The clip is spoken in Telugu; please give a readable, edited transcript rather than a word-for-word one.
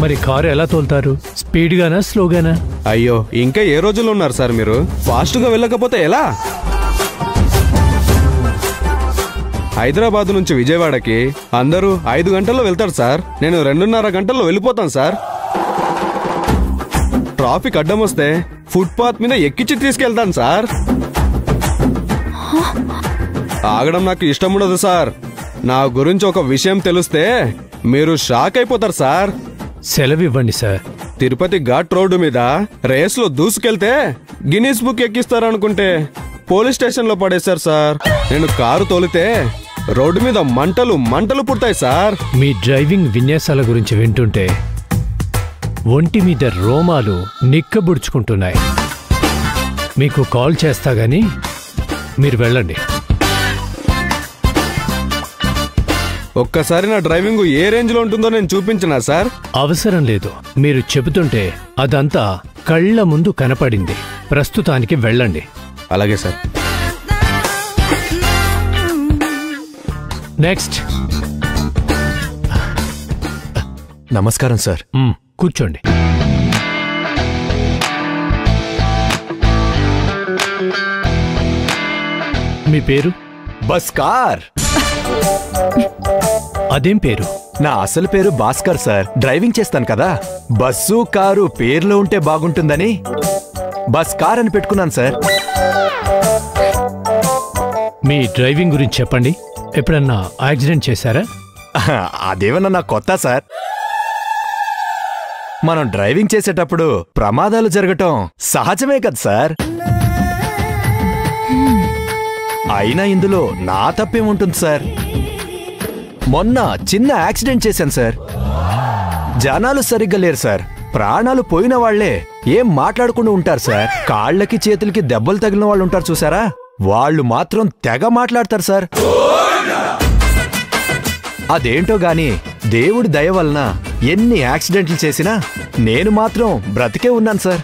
మరి కారు ఎలా తోలుతారు? స్పీడ్గానా స్లోగానా? అయ్యో, ఇంకా ఏ రోజుల్లో ఉన్నారు సార్ మీరు? ఫాస్ట్గా వెళ్ళకపోతే ఎలా? హైదరాబాద్ నుంచి విజయవాడకి అందరూ 5 గంటల్లో వెళ్తారు సార్. నేను 2.5 గంటల్లో వెళ్ళిపోతాను సార్. ట్రాఫిక్ అడ్డం వస్తే ఫుట్పాత్ మీద ఎక్కించి తీసుకెళ్తాను సార్. ఆగడం నాకు ఇష్టం ఉండదు సార్. నా గురించి ఒక విషయం తెలిస్తే మీరు షాక్ అయిపోతారు సార్. సెలవు ఇవ్వండి సార్. తిరుపతి ఘాట్ రోడ్డు మీద రేస్లో దూసుకెళ్తే గిన్నీస్ బుక్ ఎక్కిస్తారనుకుంటే పోలీస్ స్టేషన్లో పడేశారు సార్. నేను కారు తోలితే రోడ్డు మీద మంటలు మంటలు పుడతాయి సార్. మీ డ్రైవింగ్ విన్యాసాల గురించి వింటుంటే ఒంటి మీద రోమాలు నిక్కబుడుచుకుంటున్నాయి. మీకు కాల్ చేస్తా గానీ మీరు వెళ్ళండి. ఒక్కసారి నా డ్రైవింగ్ ఏ రేంజ్ లో ఉంటుందో నేను చూపించినా సార్? అవసరం లేదు. మీరు చెబుతుంటే అదంతా కళ్ళ ముందు కనపడింది. ప్రస్తుతానికి వెళ్ళండి. అలాగే సార్. నెక్స్ట్. నమస్కారం సార్. కూర్చోండి. మీ పేరు? బస్కార్. అదేం పేరు? నా అసలు పేరు భాస్కర్ సార్. డ్రైవింగ్ చేస్తాను కదా, బస్సు కారు పేర్లో ఉంటే బాగుంటుందని బస్కార్ అని పెట్టుకున్నాను సార్. మీ డ్రైవింగ్ గురించి చెప్పండి. ఎప్పుడన్నా యాక్సిడెంట్ చేశారా? అదేమన్నా నాకు కొత్త సార్. మనం డ్రైవింగ్ చేసేటప్పుడు ప్రమాదాలు జరగటం సహజమే కదా సార్. అయినా ఇందులో నా తప్పేముంటుంది సార్? మొన్న చిన్న యాక్సిడెంట్ చేశాను సార్. జనాలు సరిగ్గా లేరు సార్. ప్రాణాలు పోయిన వాళ్లే ఏం మాట్లాడకుండా ఉంటారు సార్. కాళ్ళకి చేతులకి దెబ్బలు తగిలిన వాళ్ళు ఉంటారు చూసారా, వాళ్ళు మాత్రం తెగ మాట్లాడతారు సార్. అదేంటో గాని దేవుడి దయ వలన ఎన్ని యాక్సిడెంట్లు చేసినా నేను మాత్రం బ్రతికే ఉన్నాను సార్.